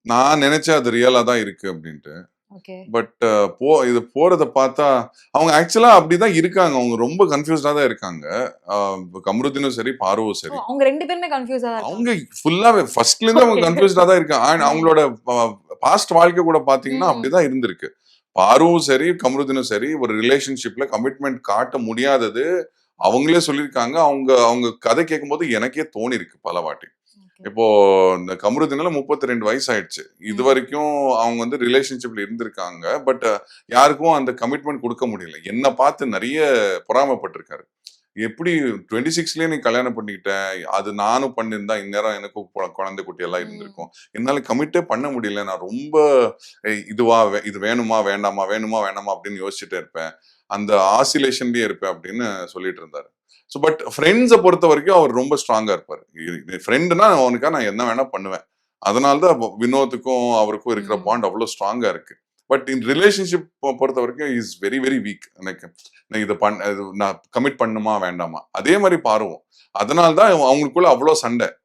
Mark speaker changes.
Speaker 1: நான் நினைச்சேன் அது ரியலா தான் இருக்கு அப்படின்ட்டு.
Speaker 2: ஓகே.
Speaker 1: பட் இது போறத பார்த்தா அவங்க ஆக்சுவலா அப்படிதான் இருக்காங்க. அவங்க ரொம்ப கன்ஃப்யூஸ்டா தான் இருக்காங்க. அ கமருதீனும் சரி, பாருவும்
Speaker 2: ஓ!
Speaker 1: சரி.
Speaker 2: அவங்க 2 பேருமே கன்ஃப்யூஸா தான்
Speaker 1: அவங்க
Speaker 2: இருக்காங்க.
Speaker 1: ஃபுல்லாவே ஃபர்ஸ்ட்ல இருந்து அவங்க
Speaker 2: ஓகே.
Speaker 1: கன்ஃப்யூஸ்டா தான் இருக்காங்க.
Speaker 2: ம்.
Speaker 1: அவங்களோட பாஸ்ட் வாழ்க்கை கூட பார்த்தீங்கன்னா,
Speaker 2: ம்.
Speaker 1: அப்படிதான் இருந்திருக்கு. பாருவும் சரி, கமருதீனும் சரி, ஒரு ரிலேஷன்ஷிப்ல கமிட்மெண்ட் காட்ட முடியாதது அவங்களே சொல்லியிருக்காங்க. அவங்க அவங்க கதை கேட்கும்போது எனக்கே தோணியிருக்கு பல வாட்டி.
Speaker 2: ஓகே.
Speaker 1: இப்போ இந்த கமருதீன்ல 32 வயசு ஆயிடுச்சு.
Speaker 2: ம்.
Speaker 1: இதுவரைக்கும் அவங்க வந்து ரிலேஷன்ஷிப்ல இருந்திருக்காங்க. பட் யாருக்கும் அந்த கமிட்மெண்ட் குடுக்க முடியல. என்ன பார்த்து நெறைய பொறாமைப்பட்டுருக்காரு. எப்படி 26லயே நீ கல்யாணம் பண்ணிக்கிட்ட. அது நானும் பண்ணியிருந்தா இந்நேரம் எனக்கும் குழந்தை குட்டி எல்லாம்
Speaker 2: ம்.
Speaker 1: இருந்திருக்கும். என்னால கமிட்டே பண்ண முடியல. நான் ரொம்ப இதுவா இது வேணுமா? வேண்டாமா? வேணுமா? வேணாமா? அப்படின்னு யோசிச்சுட்டே இருப்பேன். அந்த ஆசிலேஷன்லயே இருப்பேன் அப்படின்னு சொல்லிட்டு இருந்தாரு. பட் ஃப்ரெண்ட்ஸ பொறுத்தவரைக்கும் அவர் ரொம்ப ஸ்ட்ராங்கா இருப்பாரு. ஃப்ரெண்டுனா அவனுக்கா நான் என்ன வேணா பண்ணுவேன். அதனால தான் வினோத்துக்கும் அவருக்கும் இருக்கிற
Speaker 2: ம்.
Speaker 1: பாண்ட் அவ்ளோ ஸ்ட்ராங்கா இருக்கு. பட் இன் ரிலேஷன்ஷிப் பொறுத்தவரைக்கும் இஸ் வெரி வெரி வீக். எனக்கு நான் நான் கமிட் பண்ணுமா வேண்டாமா? அதே மாரி பாருவும். அதனால தான் அவங்களுக்குள்ள அவ்ளோ சண்டை.